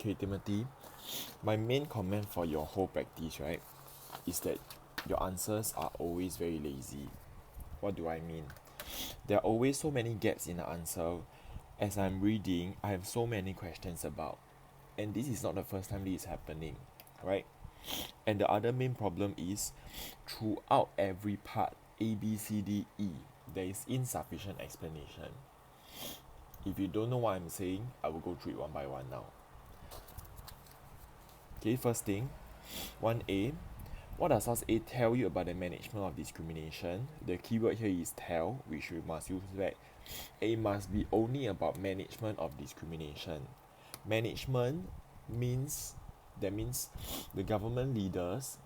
Okay, Timothy, my main comment for your whole practice, right, is that your answers are always very lazy. What do I mean? There are always so many gaps in the answer. As I'm reading, I have so many questions about, and this is not the first time this is happening, right? And the other main problem is throughout every part, A, B, C, D, E, there is insufficient explanation. If you don't know what I'm saying, I will go through it one by one now. Okay, first thing, 1A. What does source A tell you about the management of discrimination? The keyword here is tell, which we must use that. A must be only about management of discrimination. Management means the government leaders,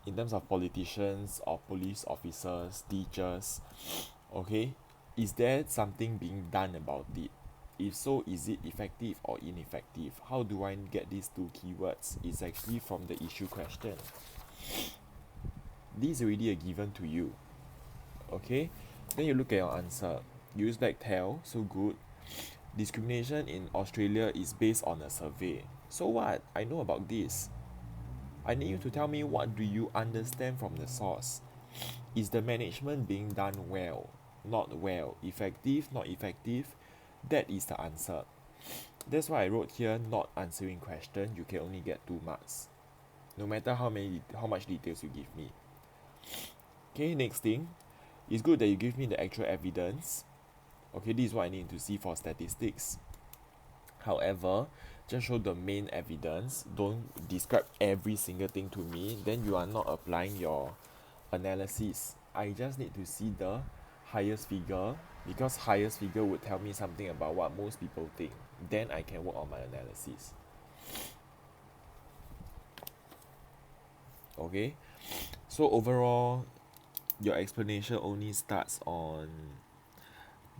in terms of politicians or police officers, teachers, okay, is there something being done about it? If so, is it effective or ineffective? How do I get these two keywords? It's actually from the issue question. This is already a given to you. Okay? Then you look at your answer. You use back tell, so good. Discrimination in Australia is based on a survey. So what? I know about this. I need you to tell me what do you understand from the source. Is the management being done well? Not well. Effective? Not effective? That is the answer. That's why I wrote here not answering question. You can only get 2 marks. No matter how much details you give me. Okay, next thing. It's good that you give me the actual evidence. Okay, this is what I need to see for statistics. However, just show the main evidence. Don't describe every single thing to me. Then you are not applying your analysis. I just need to see the highest figure, because highest figure would tell me something about what most people think. Then I can work on my analysis. Okay, so overall, your explanation only starts on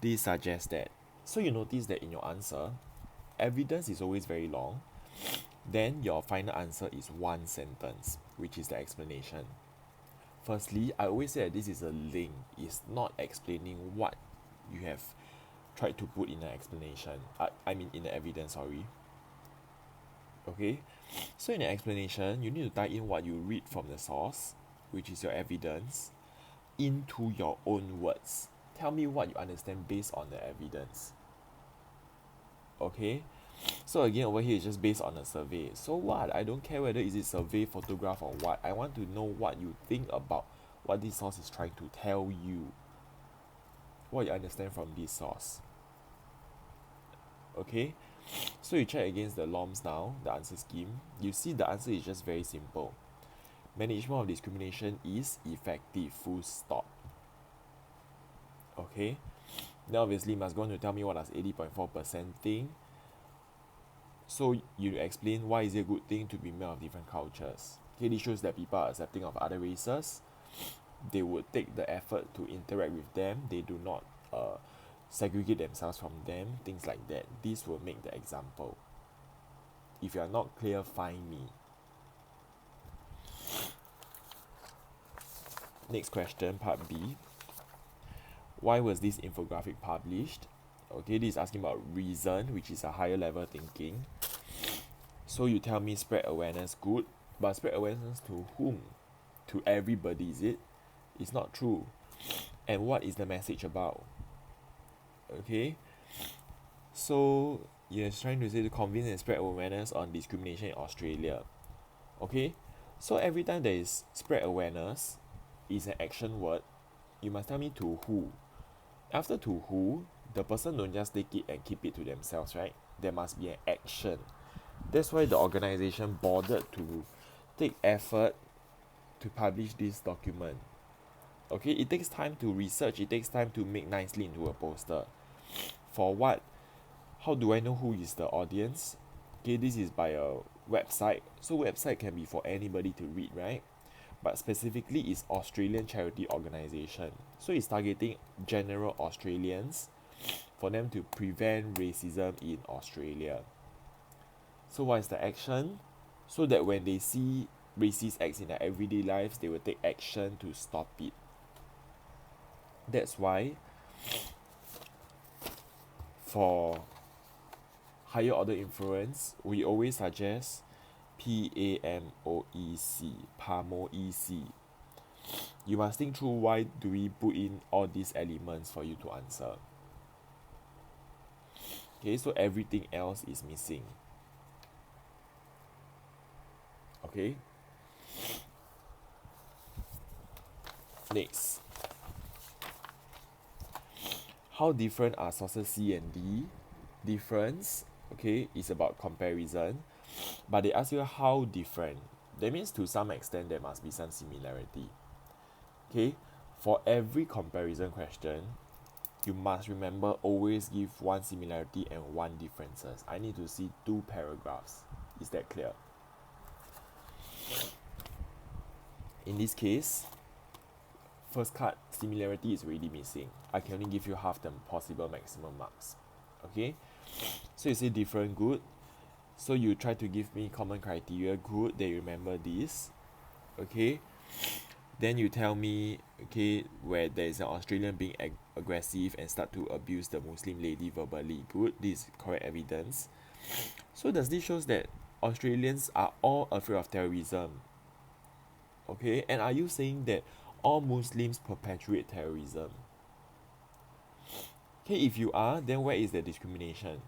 this suggests that. So you notice that in your answer, evidence is always very long. Then your final answer is 1 sentence, which is the explanation. Firstly, I always say that this is a link. It's not explaining what you have tried to put in the explanation. I mean in the evidence, sorry. Okay? So in the explanation, you need to tie in what you read from the source, which is your evidence, into your own words. Tell me what you understand based on the evidence. Okay? So again, over here is just based on a survey. So what? I don't care whether is it survey, photograph or what. I want to know what you think about what this source is trying to tell you. What you understand from this source. Okay? So you check against the LOMS now, the answer scheme. You see the answer is just very simple. Management of discrimination is effective, full stop. Okay? Now obviously you must go on to tell me what does 80.4% think. So you explain why is it a good thing to be male of different cultures. Okay, this shows that people are accepting of other races. They would take the effort to interact with them. They do not segregate themselves from them, things like that. This will make the example. If you are not clear, find me. Next question, part B. Why was this infographic published? Okay, this is asking about reason, which is a higher level thinking. So you tell me spread awareness, good, but spread awareness to whom? To everybody, is it? It's not true. And what is the message about? Okay, so you're trying to say to convince and spread awareness on discrimination in Australia. Okay, so every time there is spread awareness is an action word, you must tell me to who. After to who, the person don't just take it and keep it to themselves, right? There must be an action. That's why the organization bothered to take effort to publish this document. Okay, it takes time to research, it takes time to make nicely into a poster. For what? How do I know who is the audience? Okay, this is by a website. So website can be for anybody to read, right? But specifically it's Australian charity organisation. So it's targeting general Australians for them to prevent racism in Australia. So what is the action? So that when they see racist acts in their everyday lives, they will take action to stop it. That's why for higher order inference, we always suggest PAMOEC, PAMOEC. You must think through why do we put in all these elements for you to answer. Okay, so everything else is missing. Okay. Next. How different are sources C and D? Difference, okay, is about comparison. But they ask you how different. That means to some extent there must be some similarity. Okay, for every comparison question, you must remember always give one similarity and one differences. I need to see 2 paragraphs. Is that clear? In this case, first card, similarity is already missing. I can only give you half the possible maximum marks. Okay, so you say different, good. So you try to give me common criteria, good, they remember this. Okay, then you tell me, okay, where there is an Australian being aggressive and start to abuse the Muslim lady verbally, good, this is correct evidence. So does this shows that Australians are all afraid of terrorism? Okay, and are you saying that all Muslims perpetuate terrorism? Okay, if you are, then where is the discrimination?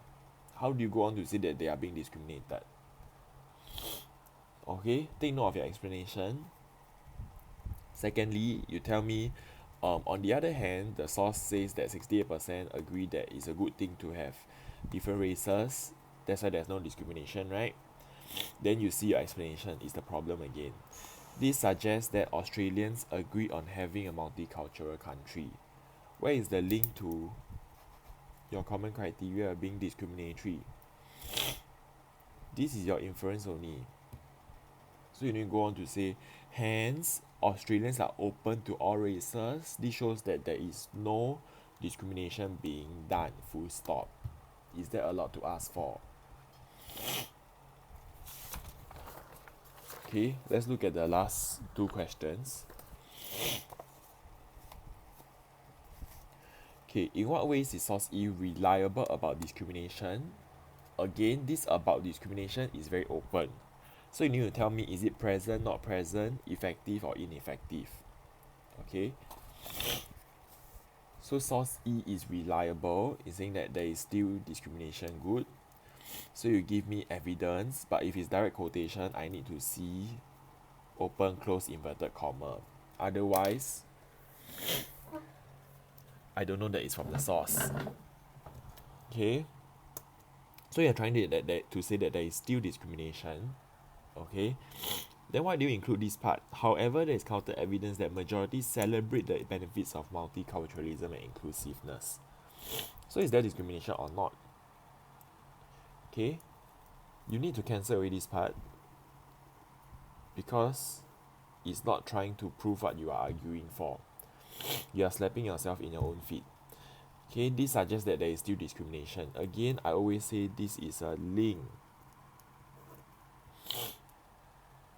How do you go on to say that they are being discriminated? Okay, take note of your explanation. Secondly, you tell me, on the other hand, the source says that 68% agree that it's a good thing to have different races. That's why there's no discrimination, right? Then you see your explanation is the problem again. This suggests that Australians agree on having a multicultural country. Where is the link to your common criteria being discriminatory? This is your inference only. So you need to go on to say, hence, Australians are open to all races. This shows that there is no discrimination being done, full stop. Is that a lot to ask for? Okay, let's look at the last 2 questions. Okay, in what ways is source E reliable about discrimination? Again, this about discrimination is very open. So you need to tell me, is it present, not present, effective or ineffective? Okay. So source E is reliable, is saying that there is still discrimination, good. So you give me evidence, but if it's direct quotation, I need to see open, close, inverted comma. Otherwise, I don't know that it's from the source. Okay. So you're trying to say that there is still discrimination. Okay. Then why do you include this part? However, there is counter evidence that majorities celebrate the benefits of multiculturalism and inclusiveness. So is there discrimination or not? Okay. You need to cancel away this part because it's not trying to prove what you are arguing for. You are slapping yourself in your own feet. Okay, this suggests that there is still discrimination. Again, I always say this is a link.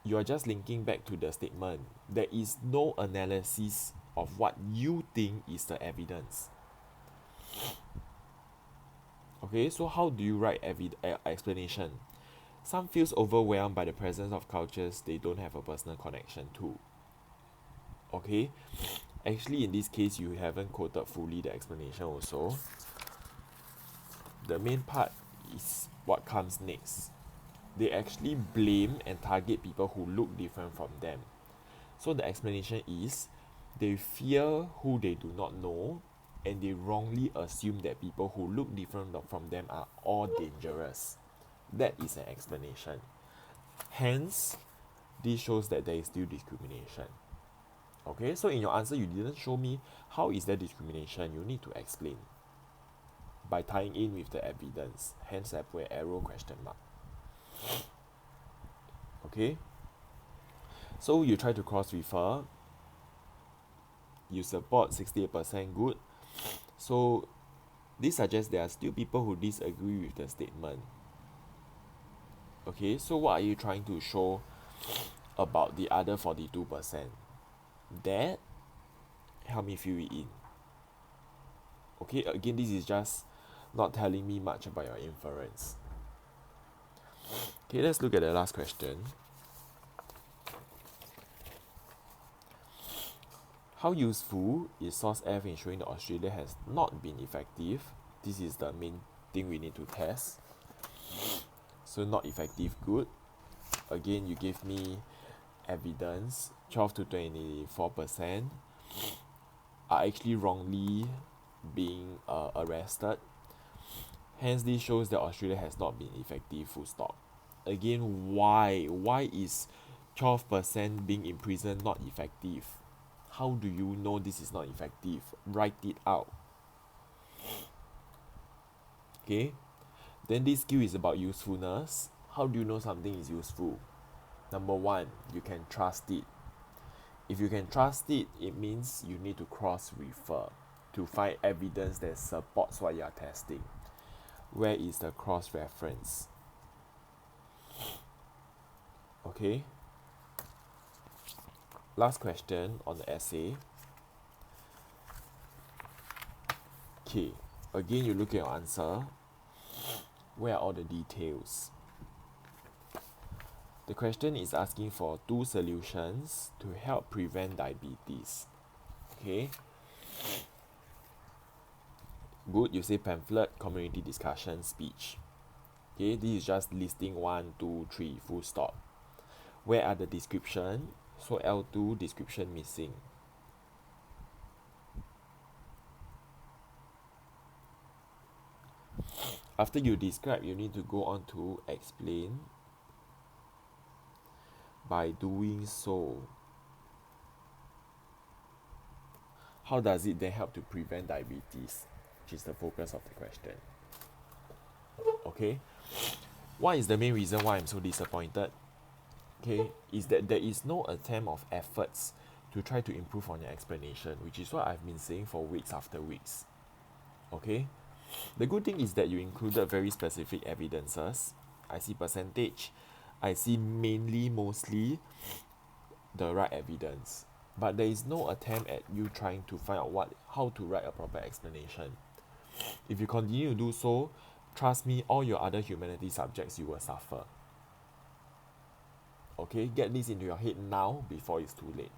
You are just linking back to the statement. There is no analysis of what you think is the evidence. Okay, so how do you write explanation? Some feels overwhelmed by the presence of cultures they don't have a personal connection to. Okay, actually in this case you haven't quoted fully the explanation also. The main part is what comes next. They actually blame and target people who look different from them. So the explanation is they fear who they do not know, and they wrongly assume that people who look different from them are all dangerous. That is an explanation. Hence, this shows that there is still discrimination. Okay, so in your answer, you didn't show me how is there discrimination. You need to explain by tying in with the evidence. Hence, I put an arrow question mark. Okay, so you try to cross-refer. You support 68% good. So this suggests there are still people who disagree with the statement. Okay, so what are you trying to show about the other 42%? That, help me fill it in. Okay, again, this is just not telling me much about your inference. Okay, let's look at the last question. How useful is source F in showing that Australia has not been effective? This is the main thing we need to test. So not effective, good. Again, you give me evidence, 12 to 24% are actually wrongly being arrested. Hence, this shows that Australia has not been effective, full stop. Again, why? Why is 12% being imprisoned not effective? How do you know this is not effective? Write it out. Okay? Then this skill is about usefulness. How do you know something is useful? Number one, you can trust it. If you can trust it, it means you need to cross-refer to find evidence that supports what you are testing. Where is the cross-reference? Okay. Last question on the essay. Okay. Again, you look at your answer. Where are all the details? The question is asking for 2 solutions to help prevent diabetes. Okay. Good, you say pamphlet, community discussion, speech. Okay, this is just listing 1, 2, 3, full stop. Where are the description? So L2, description missing. After you describe, you need to go on to explain. By doing so, how does it then help to prevent diabetes, which is the focus of the question. Okay, what is the main reason why I'm so disappointed? Okay, is that there is no attempt of efforts to try to improve on your explanation, which is what I've been saying for weeks after weeks. Okay, the good thing is that you included very specific evidences. I see percentage, I see mostly the right evidence, but there is no attempt at you trying to find out how to write a proper explanation. If you continue to do so, trust me, all your other humanities subjects you will suffer. Okay, get this into your head now before it's too late.